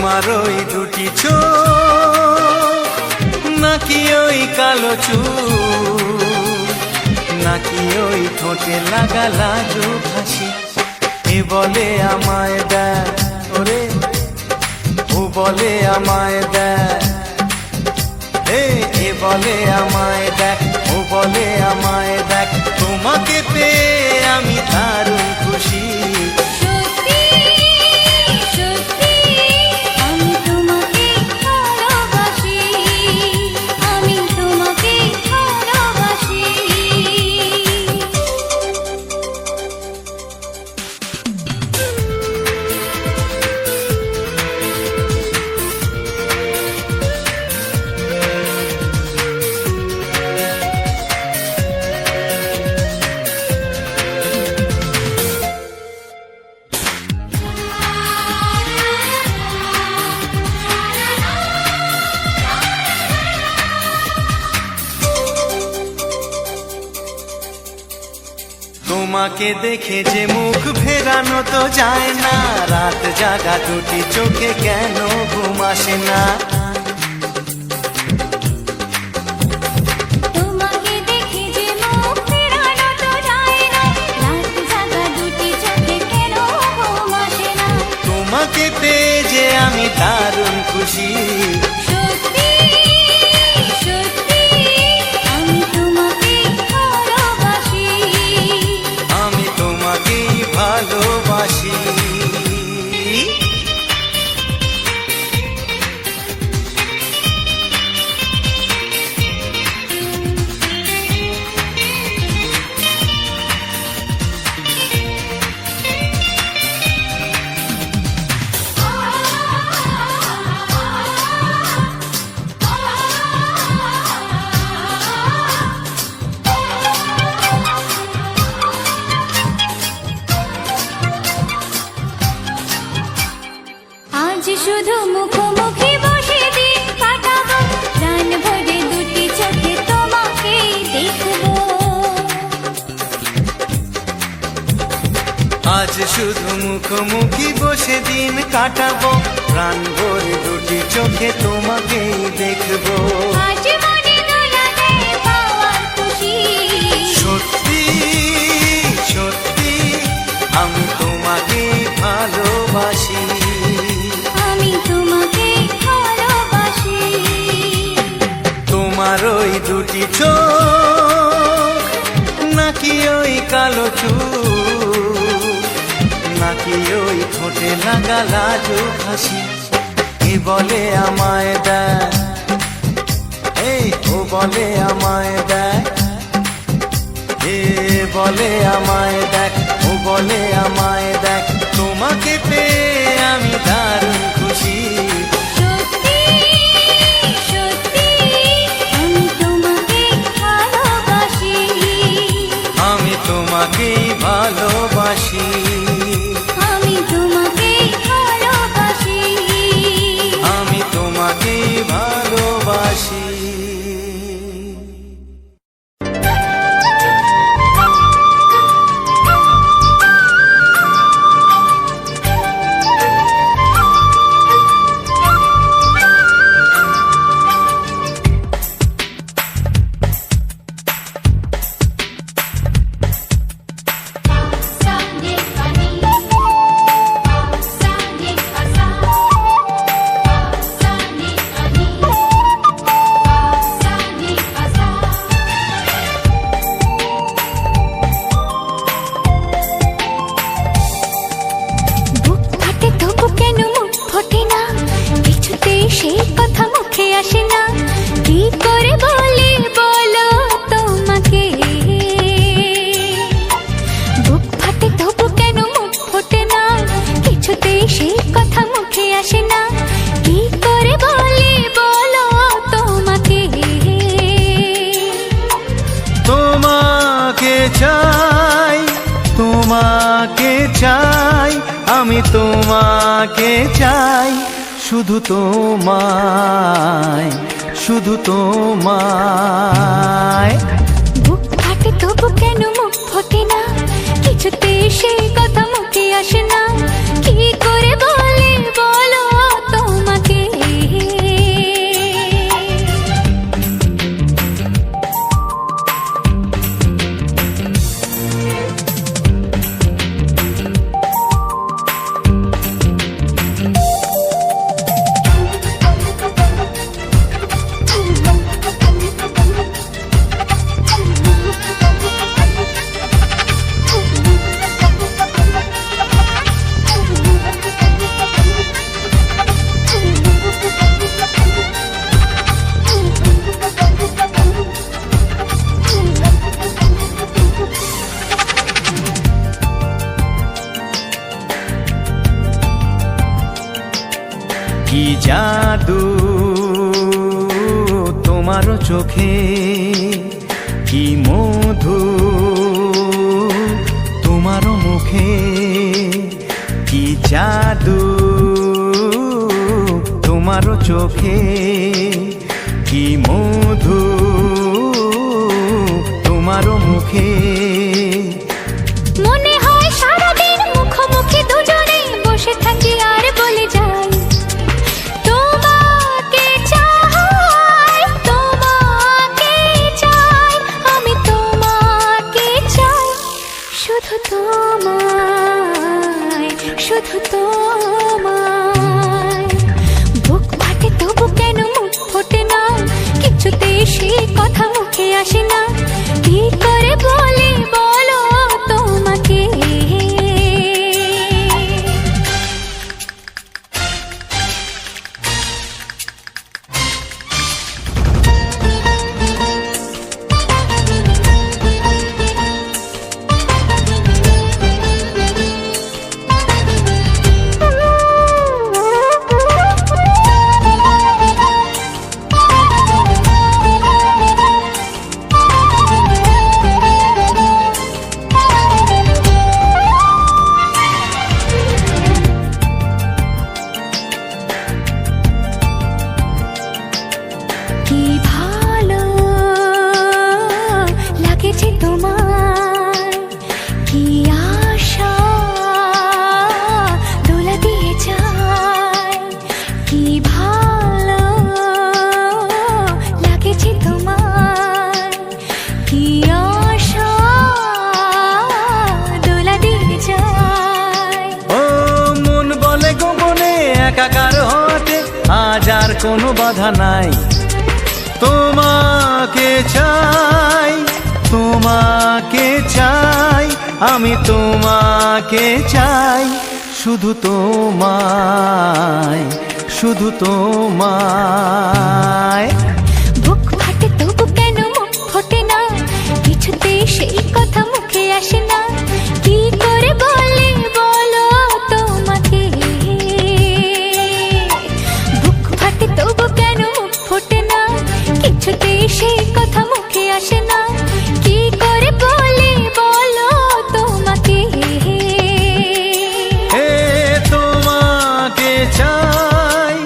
তোমার ওই দুটি চোখ, নাকি ওই কালো চুল, নাকি ওই ঠোঁটে লাগা লাজুক হাসি। এ বলে আমায় দেখ ওরে, ও বলে আমায় দেখ, এ বলে আমায় দেখ, ও বলে আমায় দেখ, তোমাকে পেয়ে আমি দারুণ খুশি। তোমাকে দেখে যে মুখ ফেরানো তো যায় না, রাত জাগা দুটি চোখে কেন ঘুম আসে না। তোমাকে দেখে যে মুখ ফেরানো তো যায় না, রাত জাগা দুটি চোখে কেন ঘুম আসে না। তোমাকে পেয়ে যে আমি দারুণ খুশি। ভালোবাসি। আজ শুধু মুখোমুখি বসে দিন কাটাবো, প্রাণ ভরে দুটি চোখে তোমাকে দেখবো। আজ শুধু মুখোমুখি বসে দিন কাটাবো, প্রাণ ভরে দুটি চোখে তোমাকেই দেখবো। আজ মনে দোলাতে পাওয়ার খুশি। সত্যি সত্যি আমি তোমাকে ভালোবাসি। আমি তোমাকে ভালোবাসি। তোমার ওই দুটি চোখ, নাকি ওই কালো চুল, নাকি ওই ঠোঁটে লাগা লাজুক হাসি। এ বলে আমায় দেখ, এই ও বলে আমায় দেখ, এ বলে আমায় দেখ, ও বলে আমায় দেখ, তোমাকে পেয়ে আমি দারুণ খুশি। আমি তোমাকেই ভালোবাসি। আমি তোমাকেই ভালোবাসি। আমি তোমাকেই ভালোবাসি। চাই, তোমাকে চাই, আমি তোমাকে চাই, শুধু তোমায়, শুধু তোমায়। বুক ফাটে তবু কেন মুখ ফোটে না, কিছুতে সেই কথা মুখে আসে না, কি করে বলে বলো তোমাকে। কি জাদু তোমারও চোখে, কি মধু তোমারও মুখে, কি জাদু তোমারও চোখে, কি মধু তোমারও মুখে। মনে হয় সারাদিন মুখোমুখি দুজনে বসে থাকি আর বলে যাই তোমাকে চাই, তোমাকে চাই, আমি তোমাকে চাই, শুধু তোমায়, শুধু তোমায়। বুক ফাটে তবু কেন মুখ ফোটে না, কিছুতেই সেই কথা মুখে আসে না, কি করে বলি বলো তোমাকে। কি ভালো লাগেছে তোমায়, কি আশা দোলা দিয়ে যায়, কি ভালো লাগেছে তোমায়, কি আশা দোলা দিয়ে যায়। ও মন বলে গোপনে একাকার হতে আজ আর কোনো বাধা নাই, তোমাকে চাই, তোমাকে চাই, আমি তোমাকে চাই, শুধু তোমায়, শুধু তোমায়। বুক ফাটে তবু কেন মুখ ফোটে না, কিছুতেই সেই কথা মুখে আসে না, কি করে বলে বলো তোমাকে। বুক ফাটে তবু কেন মুখ ফোটে না, কিছুতেই সেই কথা মুখে আসে না, কি করে বলে বলো তোমাকে। হে তোমাকে চাই,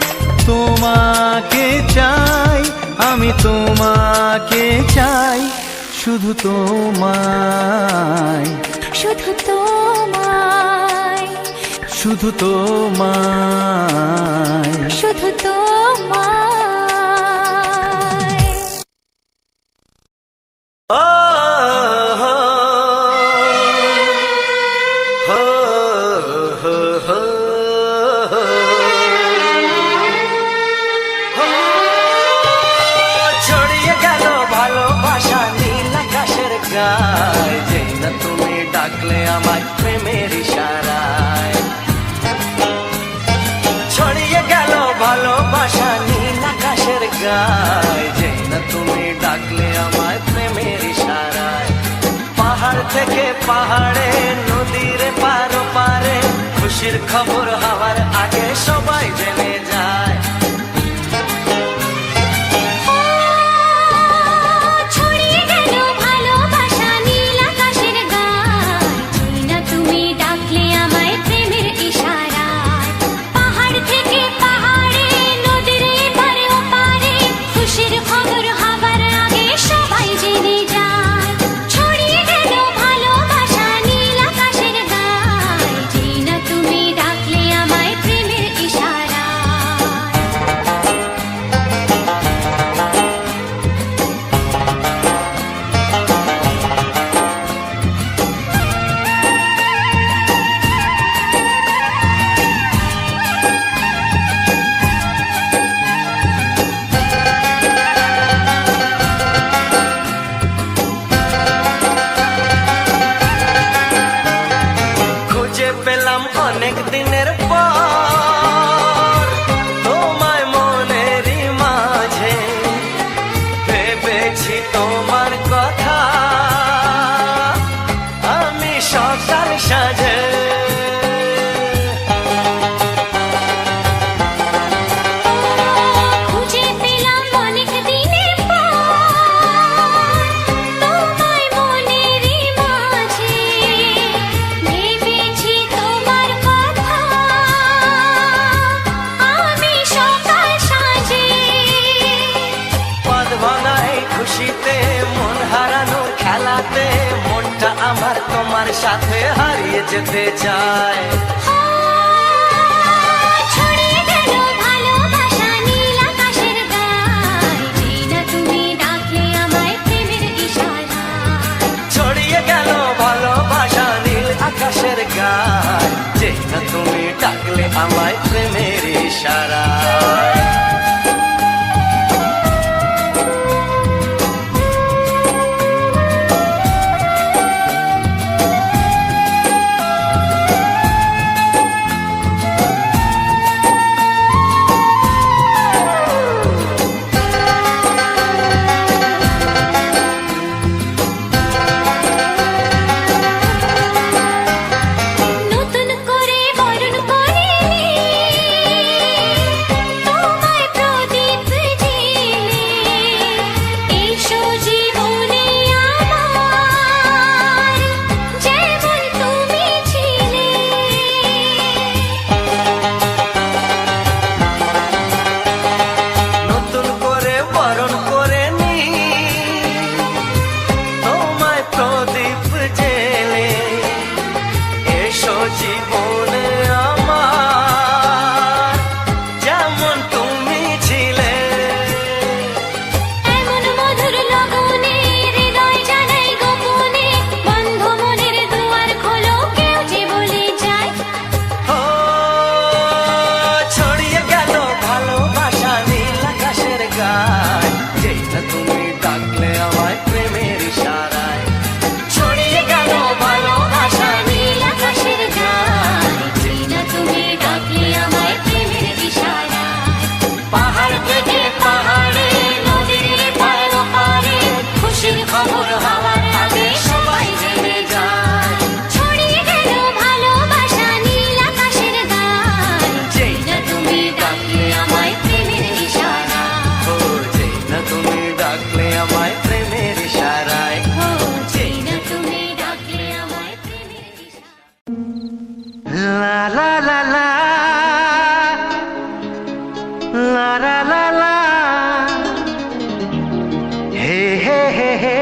তোমাকে চাই, আমি তোমাকে চাই, শুধু তোমায়, শুধু তোমায়, শুধু তোমায়। শুধু তোমায়। ও হো হো হো হো ছড়িয়ে গেল ভালোবাসা নীল আকাশের গায়, যেই না তুমি ডাকলে আমায় প্রেমের ইশারায়। ছড়িয়ে গেল ভালোবাসা নীল আকাশের গায়, যেই না তুমি ডাকলে আমায় প্রেমের ইশারায়। পাহাড় থেকে পাহাড়ে, নদীর পারো পারে, খুশির খবর হওয়ার আগে সবাই জেনে যায়। ছড়িয়ে গেল ভালোবাসা নীল আকাশের গায়, যেই না তুমি ডাকলে আমায় প্রেমের ইশারায়। পাহাড় থেকে পাহাড়ে, নদীর এপারে ওপারে, খুশির খবর হবার আগে সবাই জেনে যায়। ছড়িয়ে গেল ভালোবাসা নীল আকাশের গায়, যেই না তুমি ডাকলে আমায় প্রেমের ইশারায়। খুঁজে পেলাম অনেক দিনের পর তোমায় মনেরই মাঝে, ভেবেছি তোমার কথা আমি সকাল সাজে। তোমার সাথে হারিয়ে যেতে চায়। ছড়িয়ে গেল ভালোবাসা নীল আকাশের গায়, যেই না তুমি ডাকলে আমায় প্রেমের ইশারায়। ছড়িয়ে গেল ভালোবাসা নীল আকাশের গায়, যেই না তুমি ডাকলে আমায় প্রেমের ইশারায়। নতুন করে বরণ করে তোমায় প্রদীপ জেলে, এসো জীবনে আমার, যেমন তুমি ছিলে। নতুন করে বরণ করে নি তোমায় প্রদীপ জেলে, এসো জীবনে আমার, যেমন তুমি ছিলে। এমন মধুর লগনে হৃদয় জানাই গোপনে, বন্ধ মনের দুয়ার খোলো, কেউ যে বলে যায়। ও ছড়িয়ে গেল ভালোবাসা নীল আকাশের গায়, যেই না তুমি ডাকলে আমায় প্রেমের ইশারায়। ছড়িয়ে গেল ভালোবাসা নীল আকাশের গায়, যেই না তুমি ডাকলে আমায় প্রেমের ইশারায়। পাহাড় থেকে পাহাড়ে, নদীর পার ওপারে, খুশির খবর হওয়ার আগে সবাই জেনে যায়। ছড়িয়ে গেল ভালোবাসা নীল আকাশের গায়, যেই না তুমি ডাকলে আমায় প্রেমের ইশারায়। ও যেই না তুমি ডাকলে আমায় প্রেমের ইশারায়। ও যেই না তুমি ডাকলে আমায় প্রেমের ইশারায়। লা লা লা লা লা লা লা লা, হে হে হে হে,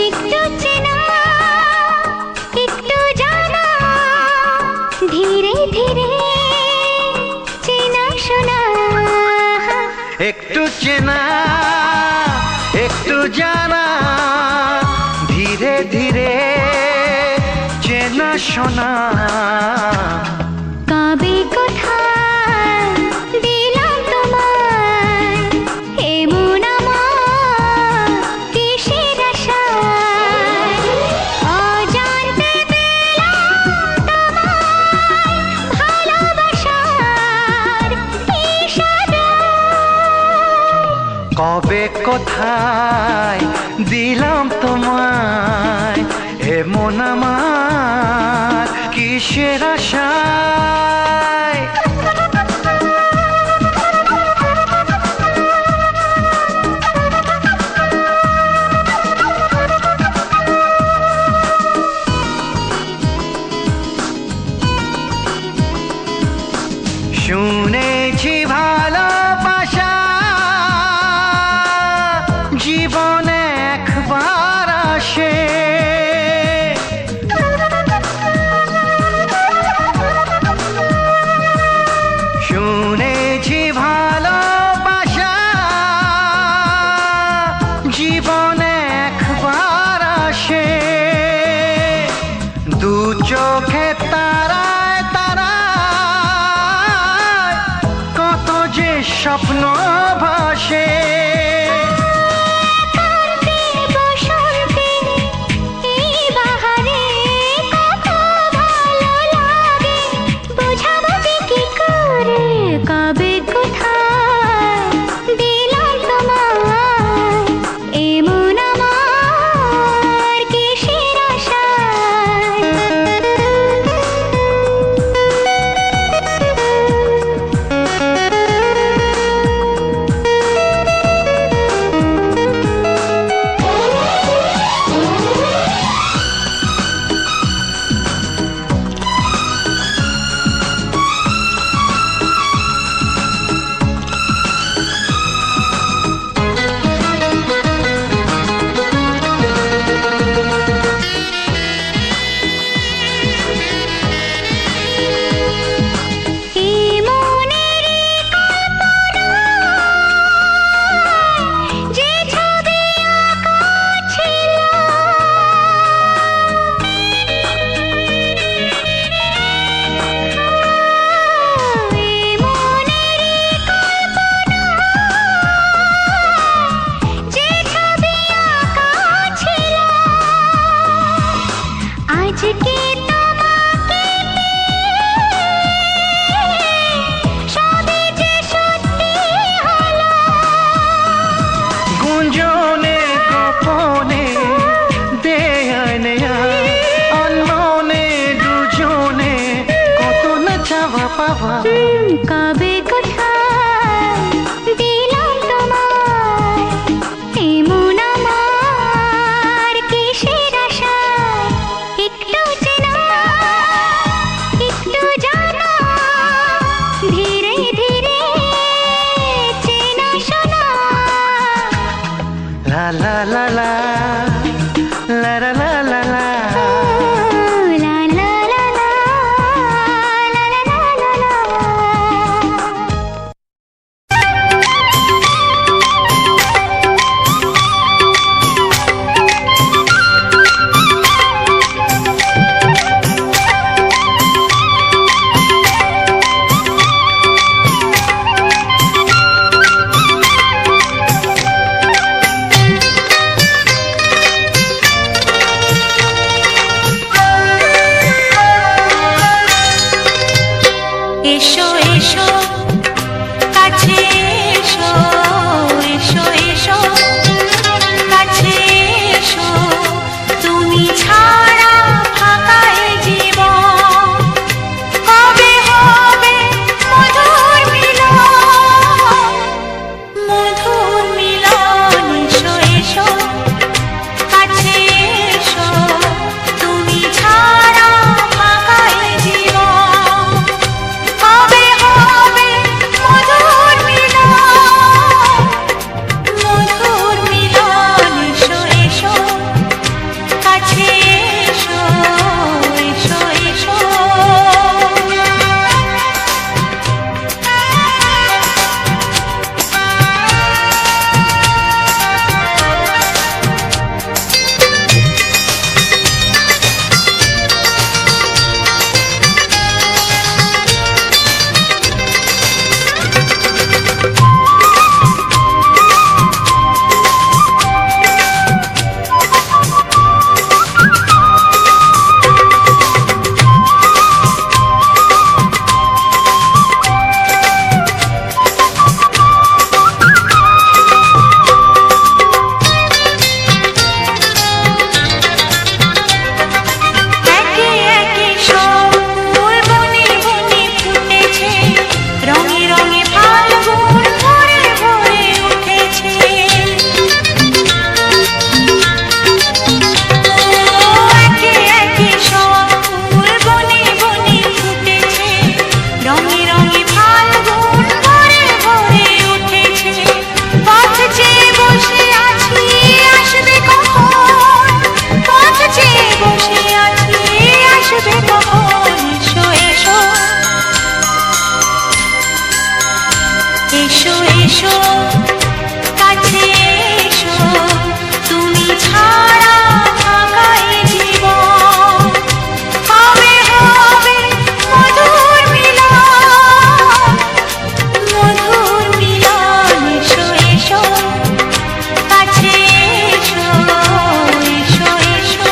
একটু চেনা, একটু জানা, ধীরে ধীরে চেনা শোনা। একটু চেনা একটু জানা, ধীরে ধীরে চেনা শোনা। কবে কোথায় দিলাম তোমায় এমন আমার কিসের আশায়, অজান্তে পেলাম তোমায় ভালোবাসার ইশারায়। কবে কোথায় দিলাম তোমায় এমন আমার কিসের আশায়। শুনেছি ভালোবাসা জীবনে একবার আসে, শুনেছি ভালোবাসা জীবনে একবার আসে, দু চোখে তারায় তারায় কত যে স্বপ্ন ভাসে। কান্তি বসন্তে এই বাহারে কত ভালো লাগে, বোঝাবো যে কি করে। কবে কোথায় দিলাম তোমায় এমন আমার কিসের আশায়। লা লা লা লা লা লা লা। লা লা লা লা, লা লা লা লা লা। এসো এসো কাছে এসো, এসো এসো কাছে এসো, তুমি ছাড়া ফাঁকা এ জীবন, কবে হবে মধুর মিলন, মধুর মিলন। এসো এসো কাছে এসো, তুমি ছাড়া ফাঁকা এ জীবন, কবে হবে মধুর মিলন, মধুর মিলন। এসো এসো কাছে এসো, এসো এসো। একে একে সব ফুল বনে বনে ফুটেছে, রঙে রঙে ফাল্গুন ভরে ভরে উঠেছে। একে একে সব ফুল বনে বনে ফুটেছে, রঙে রঙে ফাল্গুন ভরে ভরে উঠেছে। পথ চেয়ে বসে আছি আসবে কখন, পথ চেয়ে বসে আছি আসবে কখন। এসো এসো, এসো এসো কাছে এসো, তুমি ছাড়া ফাঁকা এ জীবন, কবে হবে মধুর মিলন, মধুর মিলন। এসো এসো কাছে এসো, এসো এসো।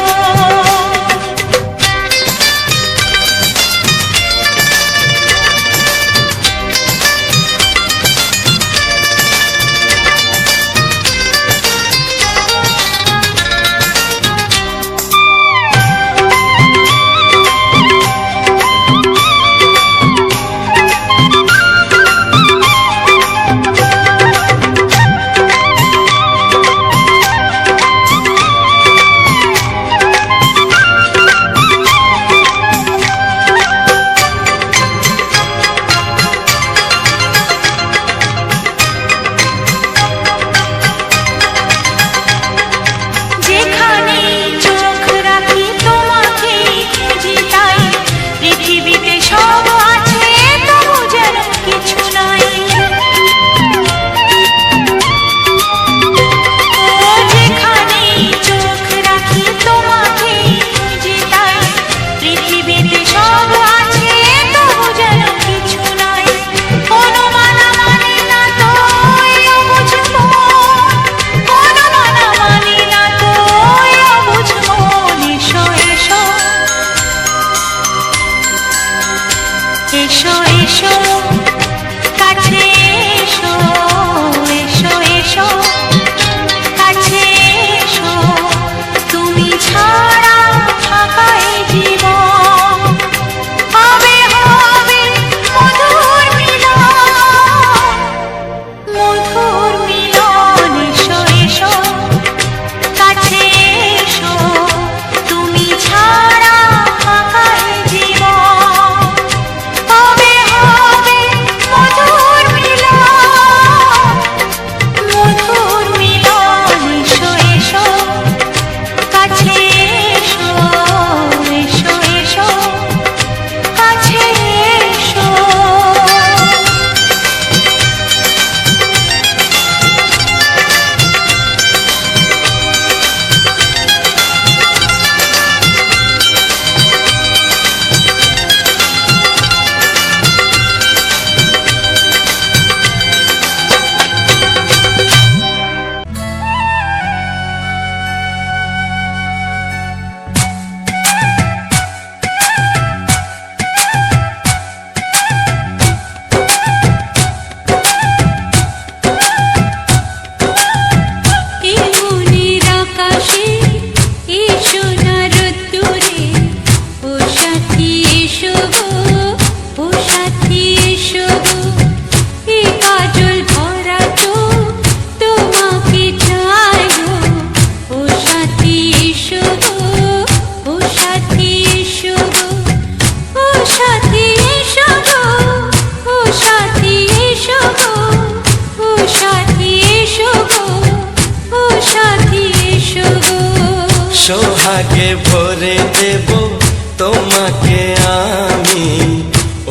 সোহাগে ভরে দেব তোমাকে আমি।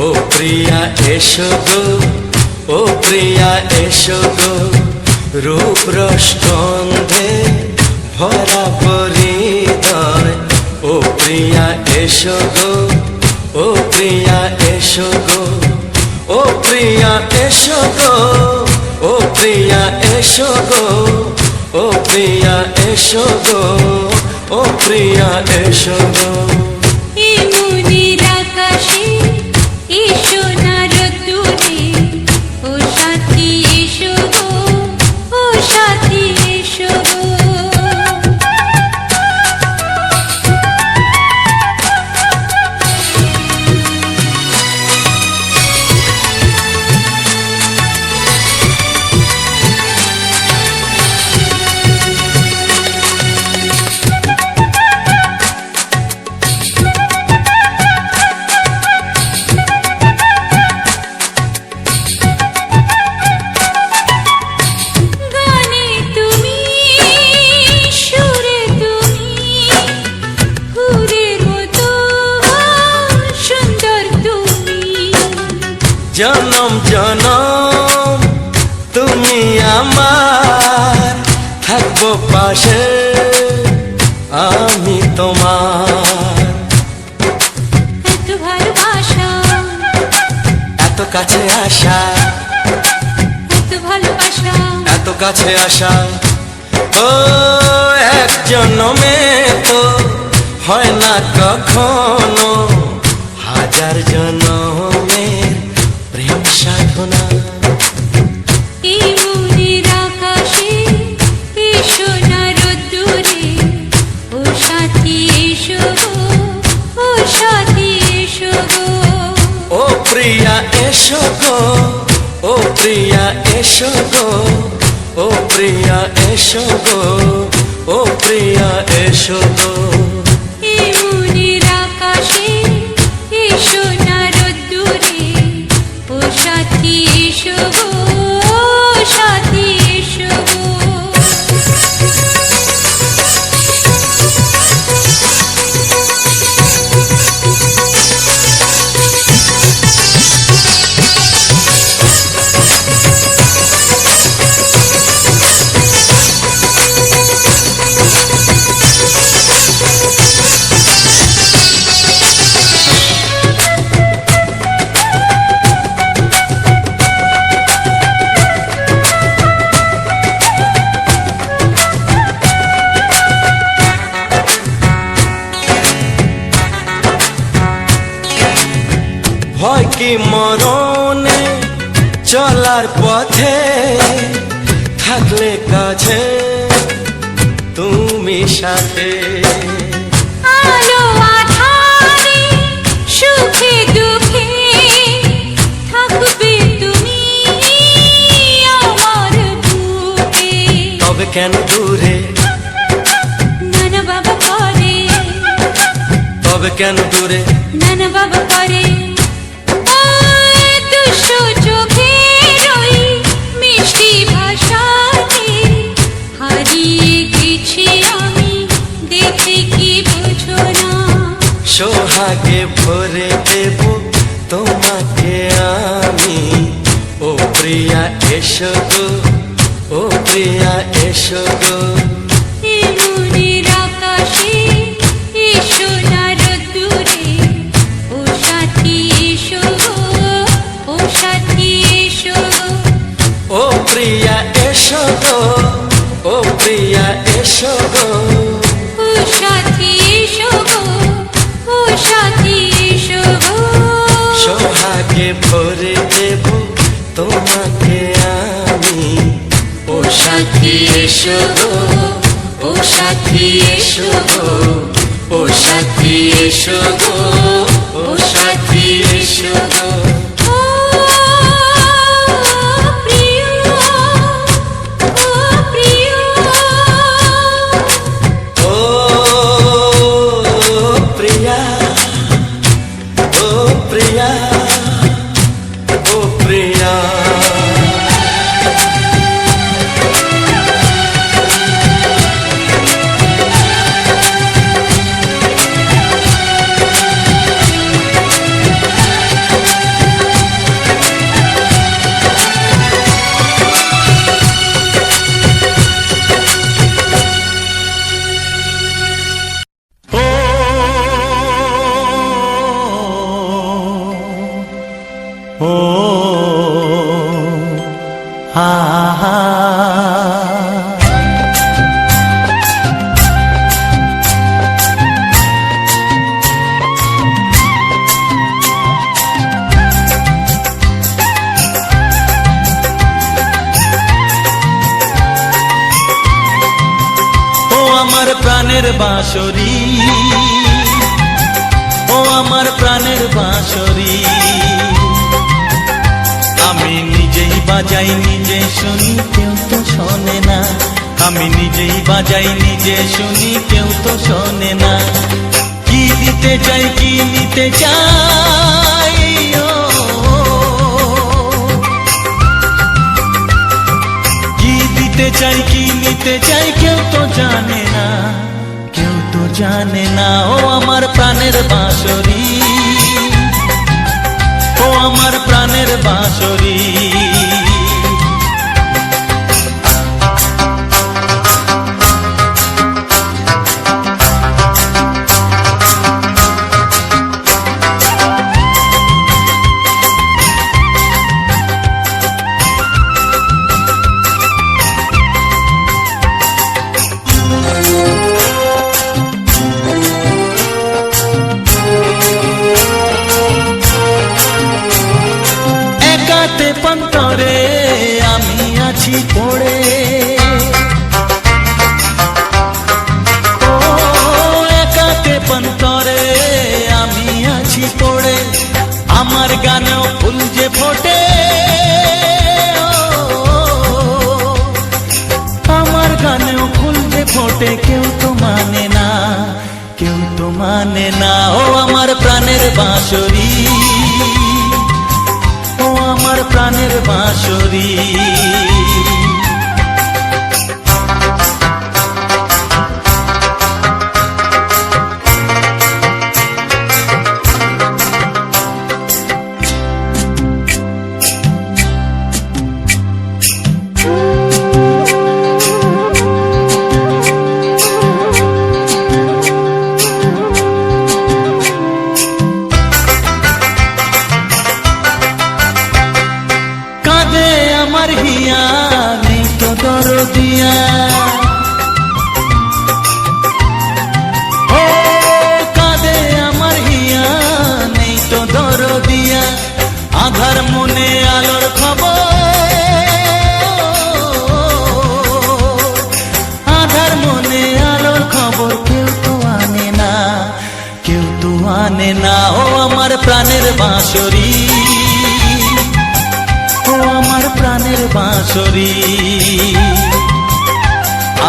ও প্রিয়া এসো গো, ও প্রিয়া এসো গো, রূপ রস গন্ধে ভরা পরিদয়। ও প্রিয়া এসো গো, ও প্রিয়া এসো গো, ও প্রিয়া এসো গো, ও প্রিয়া এসো গো, ও প্রিয়া এসো গো, ও প্রিয়া এসো গো। এই মনের আকাশে এসো না রোদ্দুরে, ও সাথী এসো গো, ও সাথী এসো গো। গানে তুমি, সুরে তুমি, ফুলের মতো সুন্দর তুমি। জনম জনম তুমি আমার, থাকবো পাশে আমি তোমার। এত ভালোবাসা, এত কাছে আসা, এত ভালোবাসা, এত কাছে আসা, ও এক জন্মে তো হয় না কখনো, হাজার জন্মের প্রেম সাধনা। এই মনের আকাশে এসো না রোদ্দুরে, ও সাথী এসো গো, ও সাথী এসো গো। ও প্রিয়া এসো গো, ও প্রিয়া এসো গো, ও প্রিয়া এসো গো, ও প্রিয়া এসো গো। এই মনের আকাশে এসো না রোদ্দুরে, ও সাথী এসো গো, ও সাথী এসো গো। ভয় কি মরণে চলার পথে, থাকলে কাছে তুমি সাথে। আলো আঁধারে, সুখে দুঃখে, থাকবে তুমি আমার বুকে। তবে কেন দূরে, নানা বাবা করে, তবে কেন দূরে, নানা বাবা করে। ওই দুষ্টু চোখের ওই মিষ্টি ভাষাতে হারিয়ে গেছি আমি, দেখে কি বুঝো না। সোহাগে ভরে দেব তোমাকে আমি। ও প্রিয়া এসো গো, ও প্রিয়া এসো গো, এই মনের আকাশে এসো না রোদ্দুরে, ও সাথী এসো গো, ও সাথী এসো গো। ও প্রিয়া এসো গো, ও প্রিয়া এসো গো, ও সাথী এসো গো, ও সাথী এসো গো। সোহাগে ভরে দেব তোমাকে আমি। ও সাথী এসো গো, ও সাথী এসো গো, ও সাথী এসো গো, ও সাথী এসো গো। ও প্রিয়, ও প্রিয়, ও প্রিয়া, ও প্রিয়া, ও প্রিয়া। আহা আমার প্রাণের বাঁশরি, ও আমার প্রাণের বাঁশরি, আমি নিজেই বাজাই নিজে শুনি কেউ তো শোনে না, আমি নিজেই বাজাই নিজে শুনি কেউ তো শোনে না। কি দিতে চাই কি নিতে চাই, ও কি দিতে চাই কি নিতে চাই কেউ তো জানে না, কেউ তো জানে না। ও আমার প্রাণের বাঁশরি, ও আমার প্রাণের বাঁশরি, পন্তরে আমি আছি পড়ে, ও একাতে পন্তরে আমি আছি পড়ে, আমার গানেও ফুল যে ফোটে, আমার গানেও ফুল যে ফোটে, কেউ তো মানে না, কেউ তো মানে না। ও আমার প্রাণের বাঁশরি, ও আমার প্রাণের বাঁশরি, আমার হিয়া নেই তো দরদিয়া, ও কাঁদে আমার হিয়া নেই তো দরদিয়া, আধার মনে আলোর খবর, আধার মনে আলোর খবর কেউ তো আনে না, কেউ তো আনে না। ও আমার প্রাণের বাঁশরি, ও আমার প্রাণের বাঁশরি,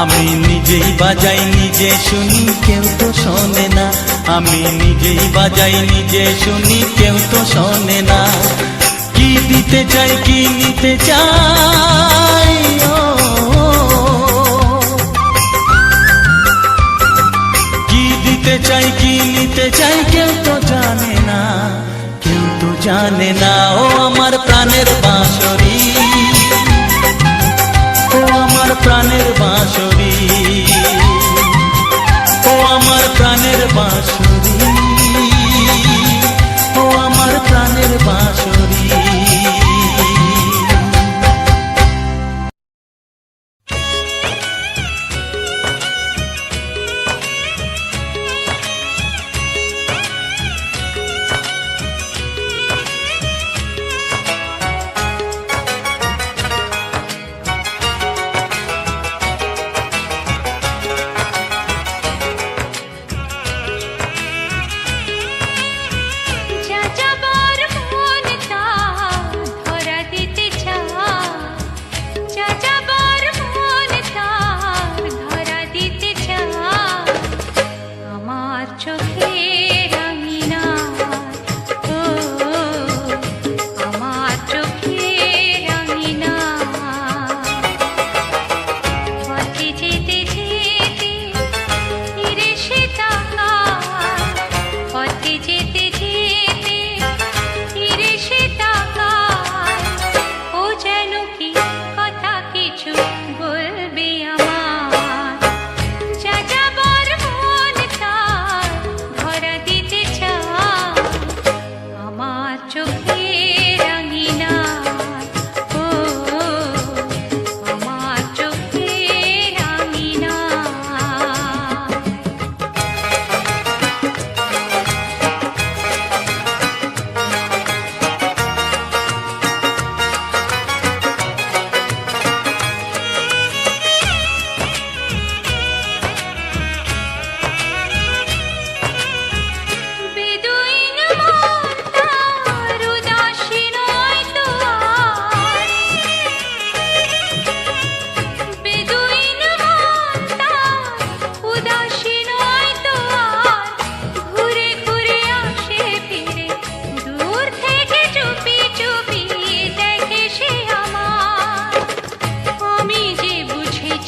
আমি নিজেই বাজাই নিজে শুনি কেউ তো শোনে না, আমি নিজেই বাজাই নিজে শুনি কেউ তো শোনে না। কি দিতে চাই কি নিতে চাই, ও কি দিতে চাই কি নিতে চাই কেউ তো জানে না, কেউ তো জানে না। ও আমার প্রাণের বাঁশরি, ও আমার প্রাণের বাঁশরি, ও আমার প্রাণের বাঁশরি, ও আমার প্রাণের বাঁশরি।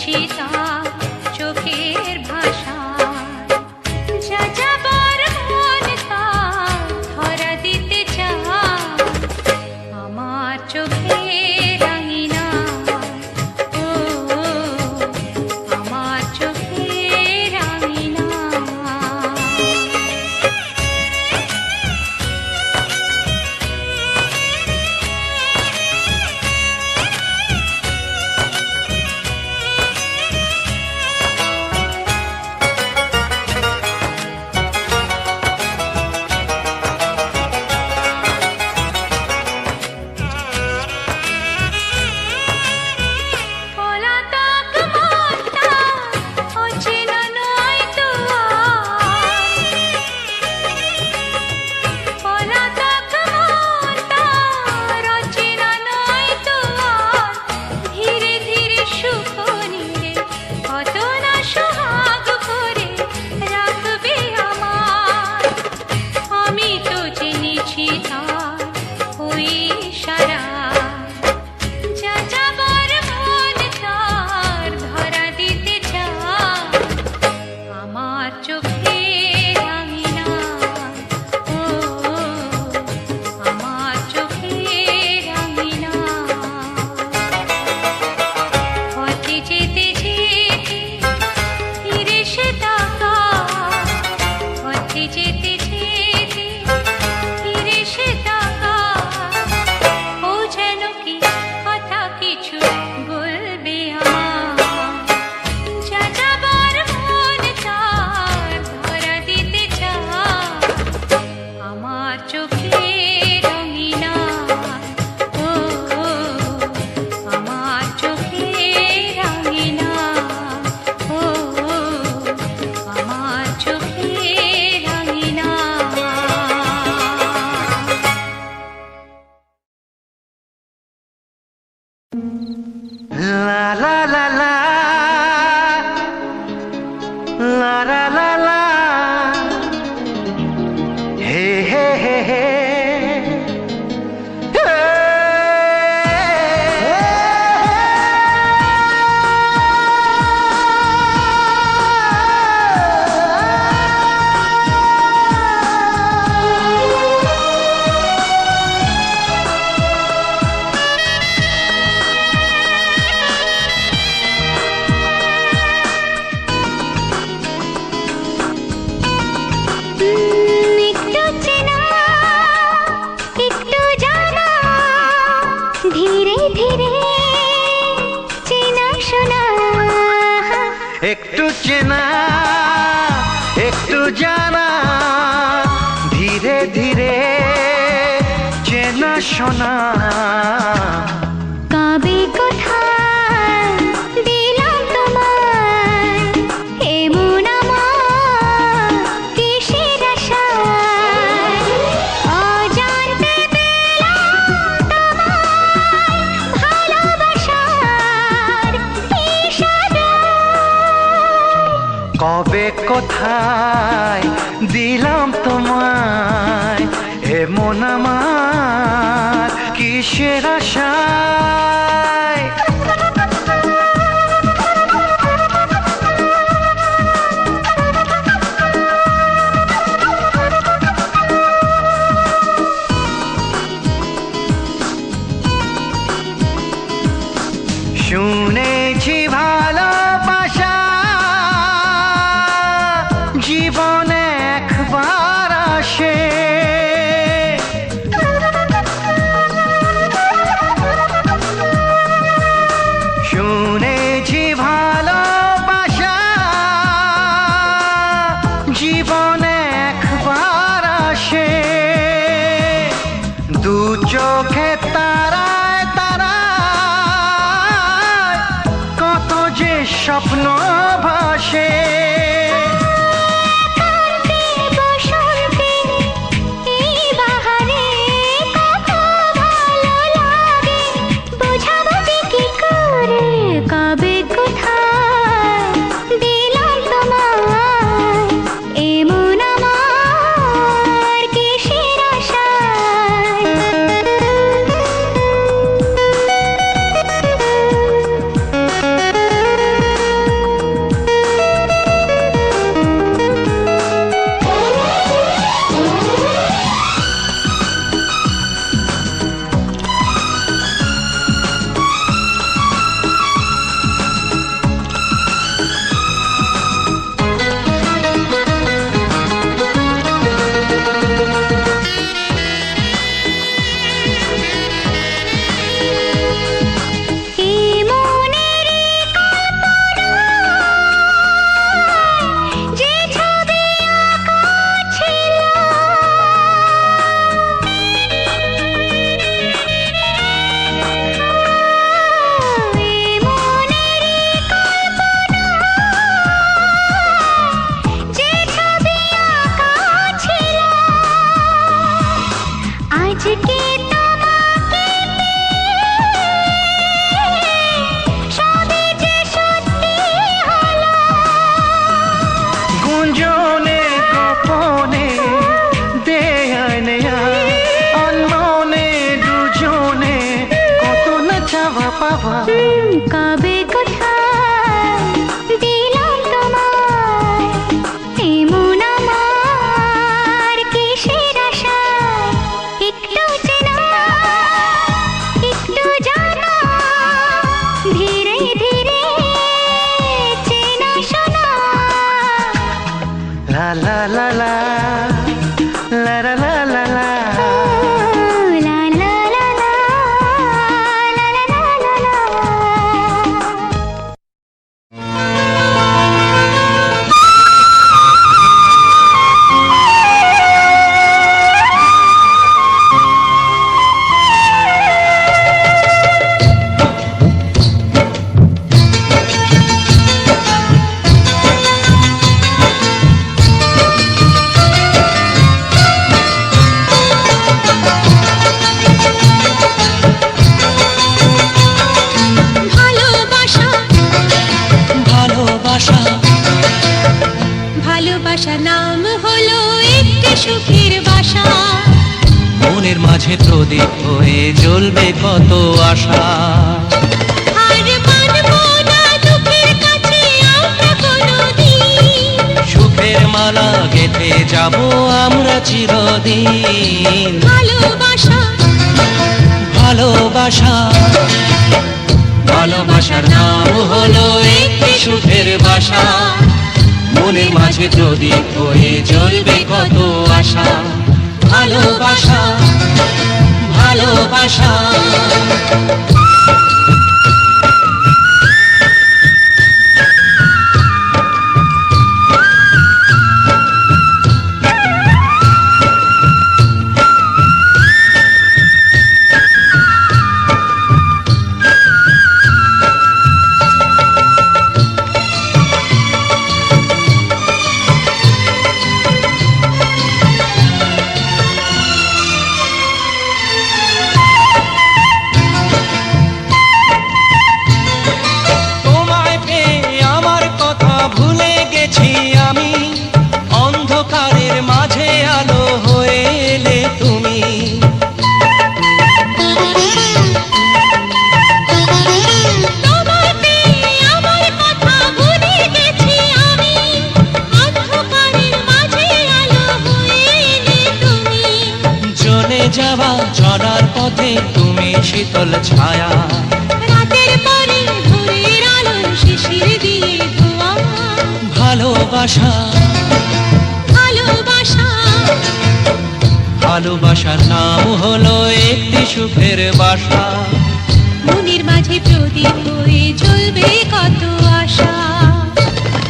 জেনেছি তার চোখের ভাষা, যা যাবার মন তার ধরা দিতে চায় আমার চোখের রাঙিনা। ও আমার চোখের রাঙিনা। পলাতক মনটা অচেনা নয় তো আর। পলাতক মনটা অচেনা নয় তো আর। ধীরে ধীরে সুখ নিয়ে কত না সোহাগ করে রাখবে আমার। আমি তো জেনেছি তার ওই সারা, যা যাবার মন তার ধরা দিতে চায় আমার চোখের রাঙিনা। ও আমার চোখের রাঙিনা। পথে যেতে যেতে ফিরে সে তাকায়, পথে যেতে যেতে ফিরে সে তাকায়। ও যেন কি কথা কিছু বলবে আমার, যা যাবার মন তার ধরা দিতে চায় আমার চোখের রঙিনা। ও আমার চোখের রঙিনা। ও আমার চোখের রঙিনা। La la la la, la la la la, hey hey hey hey, একটু চেনা একটু জানা, ধীরে ধীরে চেনা শোনা। একটু চেনা একটু জানা, ধীরে ধীরে চেনা শোনা। কবে কোথায় দিলাম তোমায় এমন আমার কিসের আশায়। অজান্তে পেলাম তোমায় ভালোবাসার ইশারায়। কবে কোথায় দিলাম তোমায় এমন আমার কিসের আশায়। শুনেছি ভালোবাসা জীবনে একবার আসে, শুনেছি ভালোবাসা জীবনে একবার আসে। দু চোখে তারায় তারায় কত যে স্বপ্ন ভাসে। বসন্তে এই বাহারে কত ভালো লাগে, বোঝাবো যে কি করে। কবে কোথায় দিলাম তোমায় এমন আমার কিসের আশায়। কবে কোথায় দিলাম তোমায় এমন আমার কিসের আশায় একটু চেনা একটু জানা ধীরে ধীরে চেনা শোনা লা লা লা লা লা লা লা লা লা। লা লা লা লা লা লা লা লা লা। ভালোবাসা ভালোবাসা ভালোবাসা নাম হলো একটি সুখের বাসা মনের মাঝে প্রদীপ হয়ে জ্বলবে কত আশা। আর মানবো না দুঃখের কাছে আমরা কোনোদিন সুখের মালা গেঁথে যাব আমরা চিরদিন। ভালোবাসা ভালোবাসা ভালোবাসার নাম হলো একটি সুখের বাসা মনের মাঝে প্রদীপ হয়ে জ্বলবে কত আশা। ভালোবাসা ভালোবাসা তোমায় পেয়ে আমার কথা ভুলে গেছি আমি অন্ধকারের মাঝে আলো হয়ে এলে তুমি। তোমায় পেয়ে আমার কথা ভুলে গেছি আমি অন্ধকারের মাঝে আলো হয়ে এলে তুমি চলে যাওয়া চলার পথে তুমি শীতল ছায়া। রাতের পরে ভোরের আলো শিশির দিয়ে ধোয়া ভালোবাসা ভালোবাসা ভালোবাসার নাম হলো একটি সুখের বাসা মনের মাঝে প্রদীপ হয়ে জ্বলবে কত আশা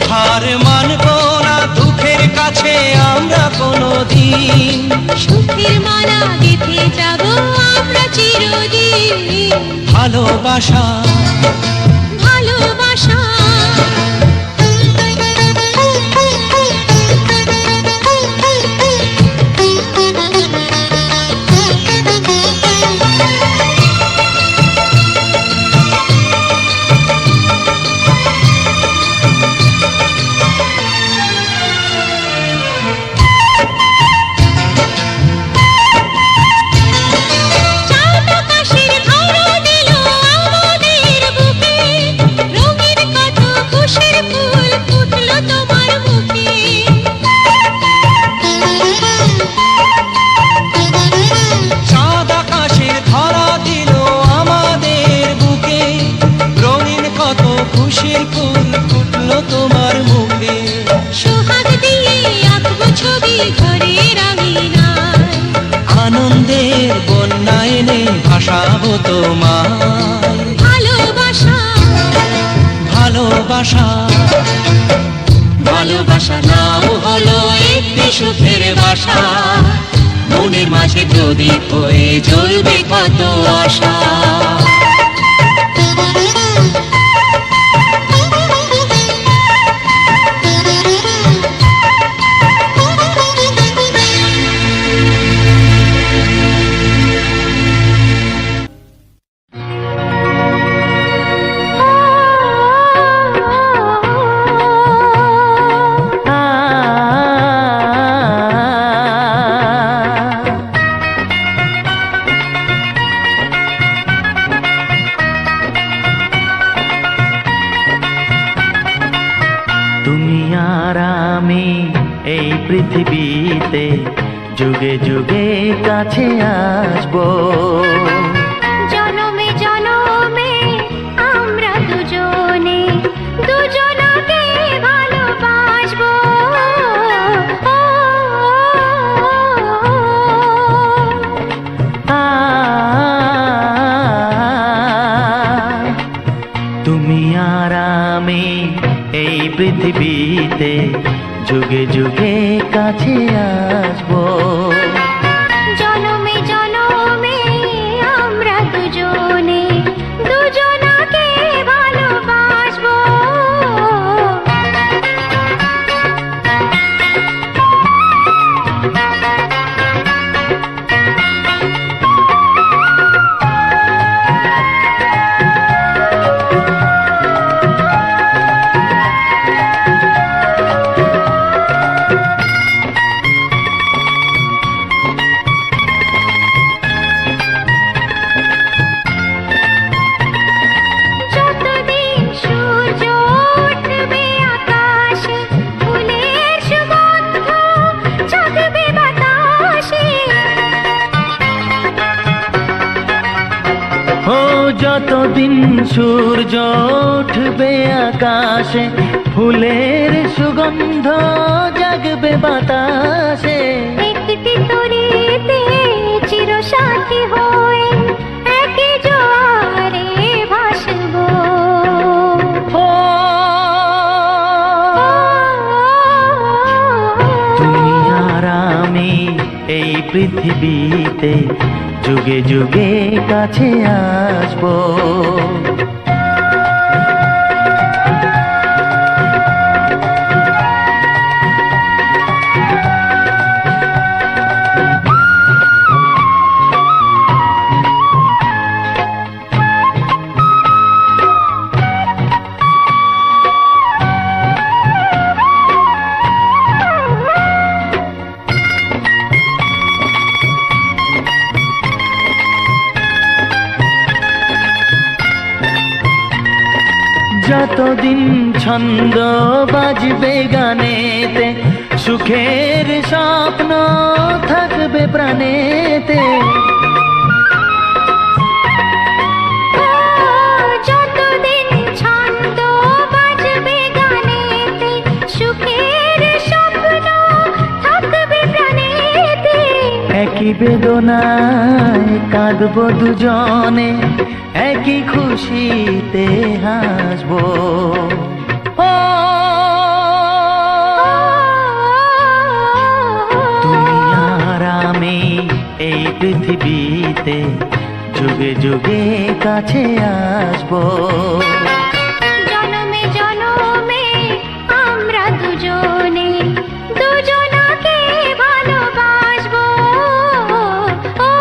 হার মানবো না দুঃখের কাছে আমরা কোনোদিন। সুখের মালা গেঁথে যাব আমরা চিরদিন ভালোবাসা ভালোবাসা চাঁদ আকাশের ধরা দিল আমাদের বুকে রঙের কত খুশির ফুল ফুটলো তোমার মুখে চাঁদ আকাশের ধরা দিল আমাদের বুকে রঙিন কত খুশির ফুল ফুটলো তোমার মুখে। সোহাগ দিয়ে আঁকবো ছবি ঘরের আঙিনায় আনন্দের বন্যা এনে ভাসাবো তোমায়। ভালোবাসা ভালোবাসা ভালোবাসা নাম হলো একটি সুখের বাসা মনের মাঝে প্রদীপ হয়ে জ্বলবে কত আশা। তুমি আর আমি এই পৃথিবীতে যুগে যুগে কাছে আসবো। জনমে জনমে আমরা দুজনে দুজনাকে ভালোবাসবো। তুমি আর আমি এই পৃথিবীতে যুগে যুগে কাছে আসবো। জনমে জনমে আমরা দুজনে দুজনাকে ভালোবাসবো। যতদিন সূর্য উঠবে আকাশে, ফুলের সুগন্ধ জাগবে বাতাসে। ও যতদিন সূর্য উঠবে আকাশে, ফুলের সুগন্ধ জাগবে বাতাসে। একটি তরিতে চিরসাথী হয়ে একই জোয়ারে ভাসবো। ও তুমি আর আমি এই পৃথিবীতে যুগে যুগে কাছে আসবো। যতদিন ছন্দ বাজবে গানেতে, সুখের স্বপ্ন থাকবে প্রাণেতে। যতদিন ছন্দ বাজবে গানেতে, সুখের স্বপ্ন থাকবে প্রাণেতে। একই বেদনায় কাঁদবো দুজনে, একই খুশিতে হাসবো। ও তুমি আর আমি এই পৃথিবীতে যুগে যুগে কাছে আসবো। জনমে জনমে আমরা দুজনে দুজনাকে ভালোবাসবো। ও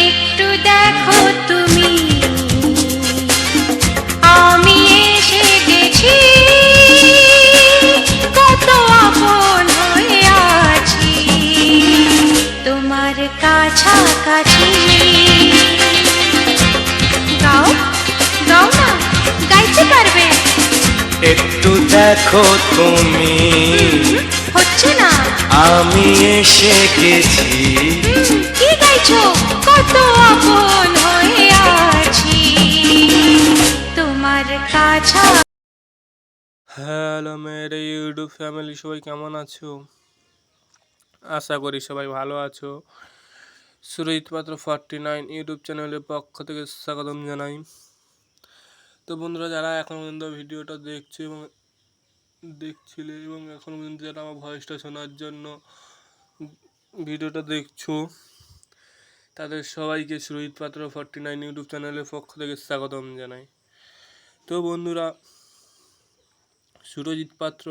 একটু দেখো তুমি, আমি এসে গেছি, কত আপন হয়ে আছি তোমার কাছাকাছি। গাও গাও না, গাইতে পারবে? একটু দেখো তুমি, হচ্ছে না। আমি এসে গেছি। কি গাইছো? কত আপন হয়ে আছি তোমার কাছা। হ্যালো মেয়ের ইউটিউব ফ্যামিলি, সবাই কেমন আছো? আশা করি সবাই ভালো আছো। সুরজিৎ পাত্র 49 ইউটিউব চ্যানেলের পক্ষ থেকে স্বাগতম জানাই। তো তো বন্ধুরা, যারা এখন পর্যন্ত ভিডিওটা দেখছে এবং দেখছিলে এবং এখন পর্যন্ত যারা আমার ভয়েসটা শোনার জন্য ভিডিওটা দেখছো, তাদের সবাইকে সুরজিৎ পাত্র 49 ইউটিউব চ্যানেলের পক্ষ থেকে স্বাগতম জানাই। তো বন্ধুরা, সুরজিৎ পাত্র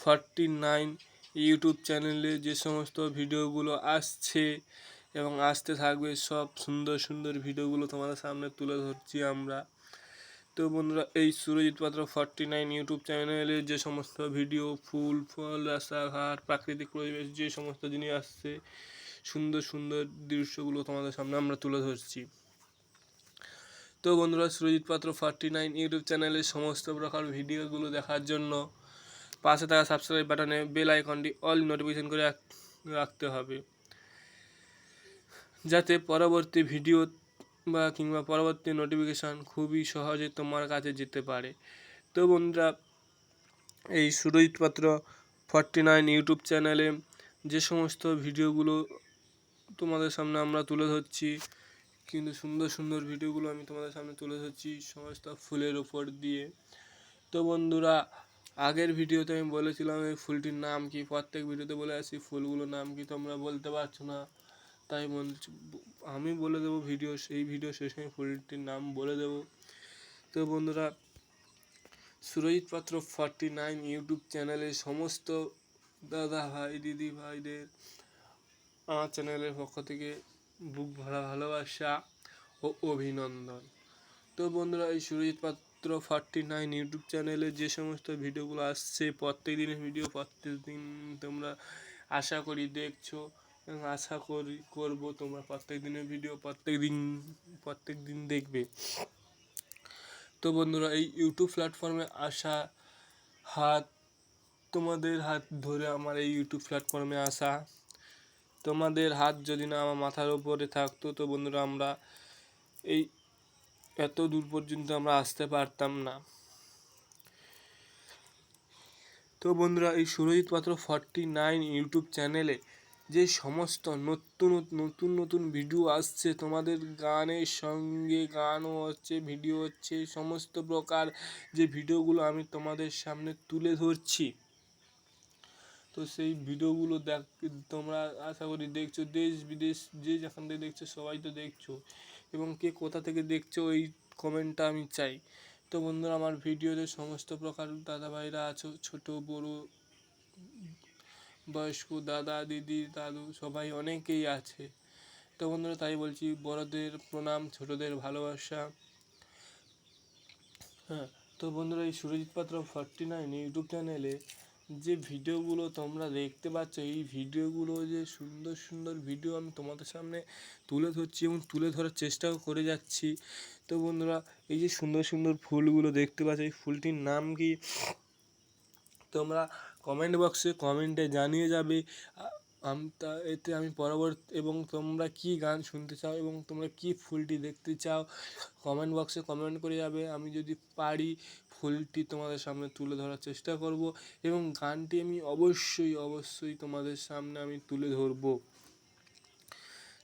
49 ইউটিউব চ্যানেলে যে সমস্ত ভিডিওগুলো আসছে এবং আসতে থাকবে, সব সুন্দর সুন্দর ভিডিওগুলো তোমাদের সামনে তুলে ধরছি আমরা। তো বন্ধুরা, এই সুরজিৎ পাত্র 49 ইউটিউব চ্যানেলে যে সমস্ত ভিডিও, ফুল ফল, রাস্তাঘাট, প্রাকৃতিক পরিবেশ, যে সমস্ত জিনিস আসছে, সুন্দর সুন্দর দৃশ্যগুলো তোমাদের সামনে আমরা তুলে ধরছি। তো বন্ধুরা, সুরজিৎ পাত্র 49 ইউটিউব চ্যানেলের সমস্ত প্রকার ভিডিওগুলো দেখার জন্য পাশে থাকা সাবস্ক্রাইব বাটনে বেল আইকনটি অল নোটিফিকেশন করে রাখতে হবে, যাতে পরবর্তী ভিডিও বা কিংবা পরবর্তী নোটিফিকেশান খুবই সহজে তোমার কাছে যেতে পারে। তো বন্ধুরা, এই সুরজিৎ পাত্র 49 ইউটিউব চ্যানেলে যে সমস্ত ভিডিওগুলো তোমাদের সামনে আমরা তুলে ধরছি, কিন্তু সুন্দর সুন্দর ভিডিওগুলো আমি তোমাদের সামনে তুলে ধরছি সমস্ত ফুলের ওপর দিয়ে। তো বন্ধুরা, আগের ভিডিওতে আমি বলেছিলাম এই ফুলটির নাম কি, প্রত্যেক ভিডিওতে বলে আসি ফুলগুলোর নাম কি, তোমরা বলতে পারছো না, তাই আমি বলে দেবো সেই ভিডিও শেষে ফুলটির নাম বলে দেবো। তো বন্ধুরা, সুরজিৎ পাত্র 49 ইউটিউব চ্যানেলের সমস্ত দাদা ভাই দিদি ভাইদের আমার চ্যানেলের পক্ষ থেকে বুক ভরা ভালোবাসা ও অভিনন্দন। তো বন্ধুরা, এই সুরজিৎ পাত্র 49 ইউটিউব চ্যানেলে যে সমস্ত ভিডিওগুলো আসছে, প্রত্যেক দিনের ভিডিও, প্রত্যেক দিন তোমরা আশা করি দেখছো এবং আশা করবো তোমরা প্রত্যেক দিনের ভিডিও প্রত্যেক দিন দেখবে। তো বন্ধুরা, এই ইউটিউব প্ল্যাটফর্মে আসা তোমাদের হাত ধরে আমার এই ইউটিউব প্ল্যাটফর্মে আসা, তোমাদের হাত যদি না আমার মাথার উপরে থাকতো, তো বন্ধুরা আমরা এই এত দূর পর্যন্ত আমরা আসতে পারতাম না। তো বন্ধুরা, এই সুরজিৎ পাত্র 49 ইউটিউব চ্যানেলে যে সমস্ত নতুন নতুন ভিডিও আসছে, তোমাদের গানের সঙ্গে গানও হচ্ছে, ভিডিও হচ্ছে, সমস্ত প্রকার যে ভিডিওগুলো আমি তোমাদের সামনে তুলে ধরছি, তো সেই ভিডিওগুলো তোমরা আশা করি দেখছো, দেশ বিদেশ যে যেখান থেকে দেখছো সবাই তো দেখছো, এবং কে কোথা থেকে দেখছো এই কমেন্টটা আমি চাই। তো বন্ধুরা, আমার ভিডিওতে সমস্ত প্রকার দাদা ভাইরা আছো, ছোট বড়, বয়স্ক, দাদা দিদি দাদু সবাই অনেকেই আছে। তো বন্ধুরা, তাই বলছি, বড়দের প্রণাম, ছোটদের ভালোবাসা। হ্যাঁ, তো বন্ধুরা, এই সুরজিৎ পাত্র 49 ইউটিউব চ্যানেলে যে ভিডিওগুলো তোমরা দেখতে পাচ্ছ, এই ভিডিওগুলো যে সুন্দর সুন্দর ভিডিও আমি তোমাদের সামনে তুলে ধরছি এবং তুলে ধরার চেষ্টাও করে যাচ্ছি। তো বন্ধুরা, এই যে সুন্দর সুন্দর ফুলগুলো দেখতে পাচ্ছ, এই ফুলটির নাম কি তোমরা কমেন্ট বক্সে কমেন্টে জানিয়ে যাবে। এতে আমি পরবর্তী, এবং তোমরা কি গান শুনতে চাও এবং তোমরা কি ফুলটি দেখতে চাও, কমেন্ট বক্সে কমেন্ট করে যাবে। আমি যদি পারি ফুলটি তোমাদের সামনে তুলে ধরার চেষ্টা করব এবং গানটি আমি অবশ্যই তোমাদের সামনে আমি তুলে ধরব।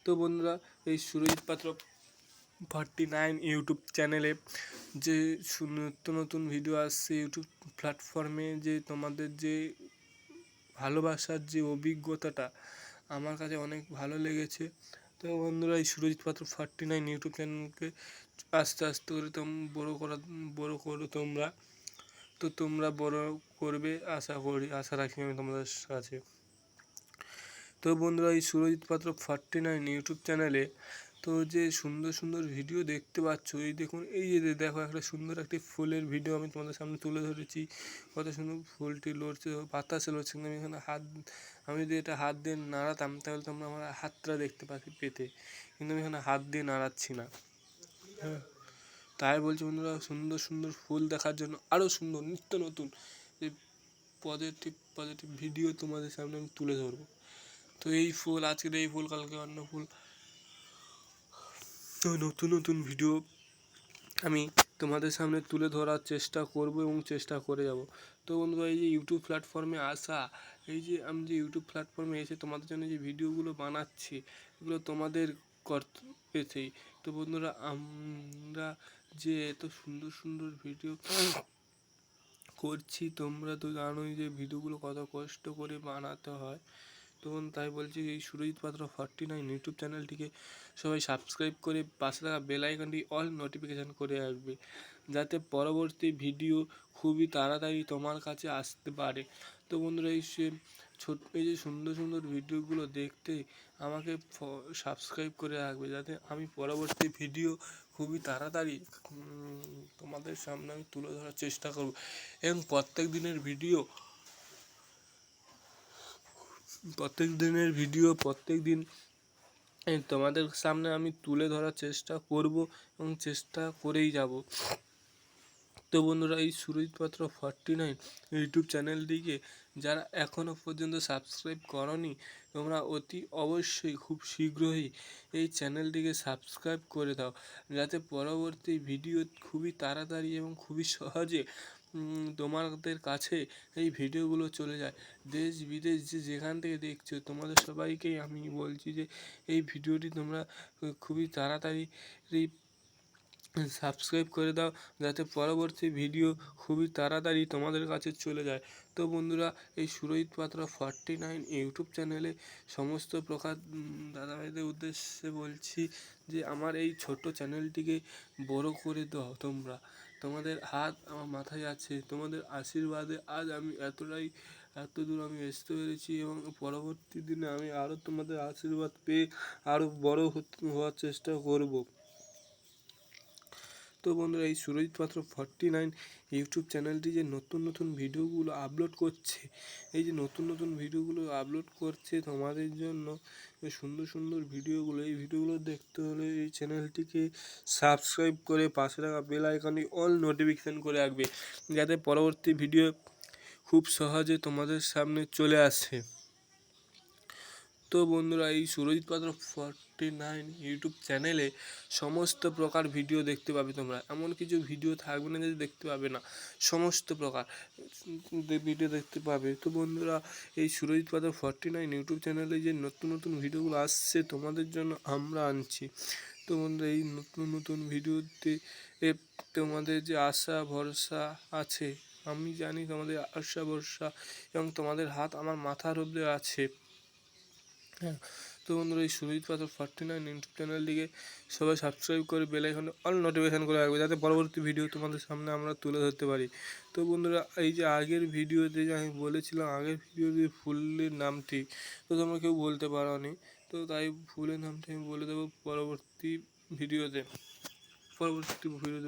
তো বন্ধুরা, এই সুরজিৎ পাত্র 49 ইউটিউব চ্যানেলে যে নতুন ভিডিও আসছে, ইউটিউব প্ল্যাটফর্মে যে তোমাদের যে ভালোবাসার যে অভিজ্ঞতাটা আমার কাছে অনেক ভালো লেগেছে। তো বন্ধুরা, এই সুরজিৎ পাত্র 49 ইউটিউব চ্যানেলকে আস্তে আস্তে করে বড় করো তোমরা। তো তোমরা বড় করবে আশা রাখি আমি তোমাদের কাছে। তো বন্ধুরা, এই সুরজিৎ পাত্র 49 ইউটিউব চ্যানেলে তো যে সুন্দর সুন্দর ভিডিও দেখতে পাচ্ছ, এই দেখুন, এই যে দেখো একটা সুন্দর একটি ফুলের ভিডিও আমি তোমাদের সামনে তুলে ধরেছি। কত সুন্দর ফুলটি লড়ছে, বাতাসে লড়ছে, কিন্তু আমি যদি এটা হাত দিয়ে নাড়াতাম তাহলে তোমরা আমার হাতটা দেখতে পেতে, কিন্তু আমি এখানে হাত দিয়ে নাড়াচ্ছি না। হ্যাঁ, তাই বলছি বন্ধুরা, সুন্দর সুন্দর ফুল দেখার জন্য আরও সুন্দর নিত্য নতুন যে পজিটিভ ভিডিও তোমাদের সামনে আমি তুলে ধরবো। তো এই ফুল, আজকের এই ফুল, কালকে অন্য ফুল, তো নতুন ভিডিও আমি তোমাদের সামনে তুলে ধরার চেষ্টা করব এবং চেষ্টা করে যাব। তো বন্ধুরা, এই যে ইউটিউব প্ল্যাটফর্মে আসা, এই যে আমি যে ইউটিউব প্ল্যাটফর্মে এসে তোমাদের জন্য যে ভিডিওগুলো বানাচ্ছি, এগুলো তোমাদের এতেই। তো বন্ধুরা, আমরা যে এত সুন্দর সুন্দর ভিডিও করছি, তোমরা তো জানোই যে ভিডিওগুলো কত কষ্ট করে বানাতে হয়। তখন তাই বলছি এই সুরজিৎ পাত্র 49 ইউটিউব চ্যানেলটিকে সবাই সাবস্ক্রাইব করে পাশে থাকা বেল আইকনটি অল নোটিফিকেশান করে রাখবে, যাতে পরবর্তী ভিডিও খুবই তাড়াতাড়ি তোমার কাছে আসতে পারে। তো বন্ধুরা এই যে সুন্দর সুন্দর ভিডিওগুলো দেখতে আমাকে সাবস্ক্রাইব করে রাখবে, যাতে আমি পরবর্তী ভিডিও খুবই তাড়াতাড়ি তোমাদের সামনে আমি তুলে ধরার চেষ্টা করব, এবং প্রত্যেক দিনের ভিডিও প্রত্যেক দিন তোমাদের সামনে আমি তুলে ধরার চেষ্টা করব এবং চেষ্টা করেই যাব। তো বন্ধুরা এই সুরজিৎ পাত্র 49 ইউটিউব চ্যানেলটিকে যারা এখনও পর্যন্ত সাবস্ক্রাইব করনি, তোমরা অতি অবশ্যই খুব শীঘ্রই এই চ্যানেলটিকে সাবস্ক্রাইব করে দাও, যাতে পরবর্তী ভিডিও খুবই তাড়াতাড়ি এবং খুবই সহজে তোমাদের কাছে এই ভিডিওগুলো চলে যায়। দেশ বিদেশ যেখান থেকে দেখছো তোমাদের সবাইকেই আমি বলছি যে এই ভিডিওটি তোমরা খুবই তাড়াতাড়ি সাবস্ক্রাইব করে দাও, যাতে পরবর্তী ভিডিও খুবই তাড়াতাড়ি তোমাদের কাছে চলে যায়। তো বন্ধুরা এই সুরজিৎ পাত্র 49 ইউটিউব চ্যানেলে সমস্ত প্রকার দাদাভাইদের উদ্দেশ্যে বলছি যে আমার এই ছোট্ট চ্যানেলটিকে বড় করে দাও। তোমাদের হাত আমার মাথায় আছে, তোমাদের আশীর্বাদে আজ আমি এত দূর আমি আসতে পেরেছি, এবং পরবর্তী দিনে আমি আরও তোমাদের আশীর্বাদ পেয়ে আরও বড় হওয়ার চেষ্টা করব। তো বন্ধুরা এই সুরজিৎ পাত্র 49 ইউটিউব চ্যানেলটি যে নতুন ভিডিওগুলো আপলোড করছে, এই যে নতুন ভিডিওগুলো আপলোড করছে তোমাদের জন্য, এই সুন্দর ভিডিওগুলো, এই ভিডিওগুলো দেখতে হলে এই চ্যানেলটিকে সাবস্ক্রাইব করে পাশে থাকা বেল আইকনটি অল নোটিফিকেশান করে রাখবে, যাতে পরবর্তী ভিডিও খুব সহজে তোমাদের সামনে চলে আসে। তো বন্ধুরা এই সুরজিৎ পাত্র 49 ইউটিউব চ্যানেলে সমস্ত প্রকার ভিডিও দেখতে পাবে তোমরা, এমন কিছু ভিডিও থাকবে না যে দেখতে পাবে না, সমস্ত প্রকার ভিডিও দেখতে পাবে। তো বন্ধুরা এই সুরজিৎ পাত্র 49 ইউটিউব চ্যানেলে যে নতুন ভিডিওগুলো আসছে তোমাদের জন্য আমরা আনছি। তো বন্ধুরা এই নতুন ভিডিওতে তোমাদের যে আশা ভরসা আছে, আমি জানি তোমাদের আশা ভরসা এবং তোমাদের হাত আমার মাথার উপরে আছে। হ্যাঁ, তো বন্ধুরা এই সুরজিৎ পাত্র 49 ইউটিউব চ্যানেলটিকে সবাই সাবস্ক্রাইব করে বেল আইকনে অল নোটিফিকেশান করে রাখবে, যাতে পরবর্তী ভিডিও তোমাদের সামনে আমরা তুলে ধরতে পারি। তো বন্ধুরা এই যে আগের ভিডিওতে যে আমি বলেছিলাম আগের ভিডিওতে ফুলের নামটি, তো তোমরা কেউ বলতে পারোনি, তো তাই ফুলের নামটি আমি বলে দেবো পরবর্তী ভিডিওতে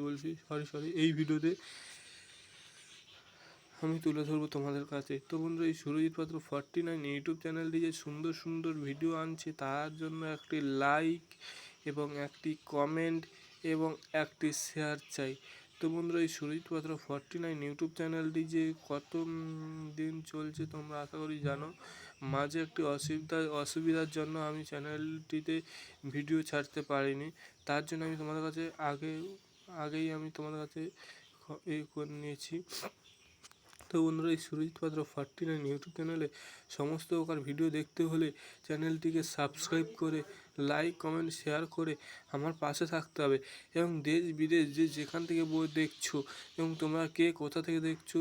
বলছি, সরি এই ভিডিওতে আমি তুলে ধরবো তোমাদের কাছে। তো বন্ধুরা এই সুরজিৎ পাত্র 49 ইউটিউব চ্যানেলটি যে সুন্দর ভিডিও আনছে, তার জন্য একটি লাইক এবং একটি কমেন্ট এবং একটি শেয়ার চাই। তো বন্ধুরা এই সুরজিৎ পাত্র 49 ইউটিউব চ্যানেলটি যে কত দিন চলছে তোমরা আশা করি জানো। মাঝে একটি অসুবিধার জন্য আমি চ্যানেলটিতে ভিডিও ছাড়তে পারিনি, তার জন্য আমি তোমাদের কাছে আগেই আমি তোমাদের কাছে করে নিয়েছি। তো বন্ধুরা এই সুরজিৎ পাত্র 49 ইউটিউব চ্যানেলে সমস্ত প্রকার ভিডিও দেখতে হলে চ্যানেলটিকে সাবস্ক্রাইব করে লাইক কমেন্ট শেয়ার করে আমার পাশে থাকতে হবে, এবং দেশ বিদেশ যেখান থেকে দেখছো এবং তোমরা কে কোথা থেকে দেখছো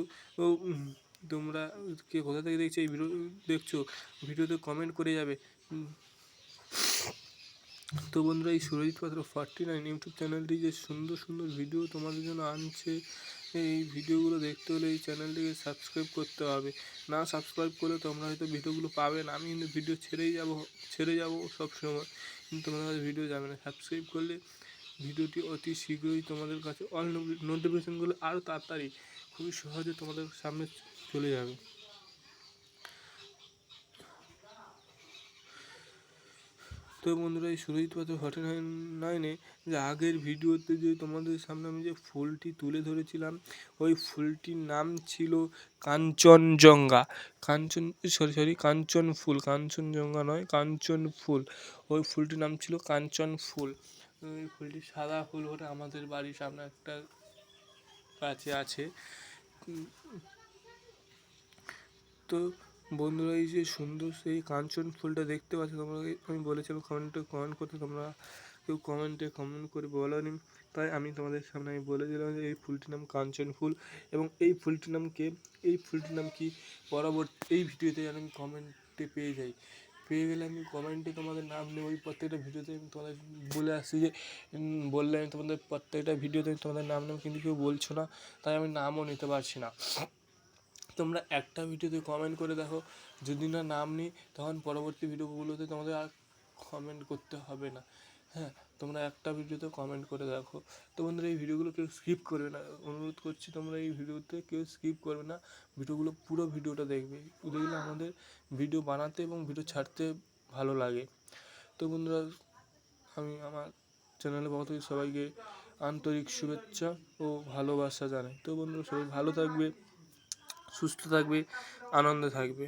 এই ভিডিও দেখছো, ভিডিওতে কমেন্ট করে যাবে। তো বন্ধুরা এই সুরজিৎ পাত্র 49 ইউটিউব চ্যানেলটি যে সুন্দর ভিডিও তোমাদের জন্য আনছে, এই ভিডিওগুলো দেখতে হলে এই চ্যানেলটিকে সাবস্ক্রাইব করতে হবে। না সাবস্ক্রাইব করলে তোমরা হয়তো ভিডিওগুলো পাবে না, আমি কিন্তু ভিডিও ছেড়ে যাবো সবসময়, কিন্তু তোমাদের কাছে ভিডিও যাবে না। সাবস্ক্রাইব করলে ভিডিওটি অতি শীঘ্রই তোমাদের কাছে অল নোটিফিকেশানগুলো আরও তাড়াতাড়ি খুবই সহজে তোমাদের সামনে চলে যাবে। তো বন্ধুরা এই সুরজিৎ পাত্র 49 যে আগের ভিডিওতে যে তোমাদের সামনে আমি যে ফুলটি তুলে ধরেছিলাম, ওই ফুলটির নাম ছিল কাঞ্চনজঙ্ঘা। কাঞ্চন ফুল, কাঞ্চনজঙ্ঘা নয়, কাঞ্চন ফুল। ওই ফুলটির নাম ছিল কাঞ্চন ফুল। ওই ফুলটি সাদা ফুল ওটা আমাদের বাড়ির সামনে একটা গাছে আছে। তো বন্ধুরা এই যে সুন্দর সেই কাঞ্চন ফুলটা দেখতে পাচ্ছ তোমরা, আমি বলেছিলাম কমেন্ট করতে, তোমরা কেউ কমেন্ট করে বলেনি, তাই আমি তোমাদের সামনে আমি বলে দিলাম যে এই ফুলটির নাম কাঞ্চন ফুল। এবং এই ফুলটির নাম কি পরবর্তী এই ভিডিওতে আমি কমেন্টে পেয়ে গেলে আমি কমেন্টে তোমাদের নাম নেব। ওই প্রত্যেকটা ভিডিওতে আমি তোমাদের বলে আসছি যে বললে আমি তোমাদের প্রত্যেকটা ভিডিওতে আমি তোমাদের নাম নেব, কিন্তু কেউ বলছো না, তাই আমি নামও নিতে পারছি না। তোমরা একটা ভিডিওতে কমেন্ট করে দেখো, যদি না নাম নিই তখন পরবর্তী ভিডিওগুলোতে তোমাদের আর কমেন্ট করতে হবে না। হ্যাঁ, তোমরা একটা ভিডিওতে কমেন্ট করে দেখো। তো বন্ধুরা, এই ভিডিওগুলো কেউ স্কিপ করবে না, অনুরোধ করছি তোমরা এই ভিডিওতে কেউ স্কিপ করবে না, ভিডিওগুলো পুরো ভিডিওটা দেখবে, দেখলে আমাদের ভিডিও বানাতে এবং ভিডিও ছাড়তে ভালো লাগে। তো বন্ধুরা, আমি আমার চ্যানেলের পক্ষ থেকে সবাইকে আন্তরিক শুভেচ্ছা ও ভালোবাসা জানাই। তো বন্ধুরা, সবাই ভালো থাকবে, সুস্থ থাকবে, আনন্দে থাকবে।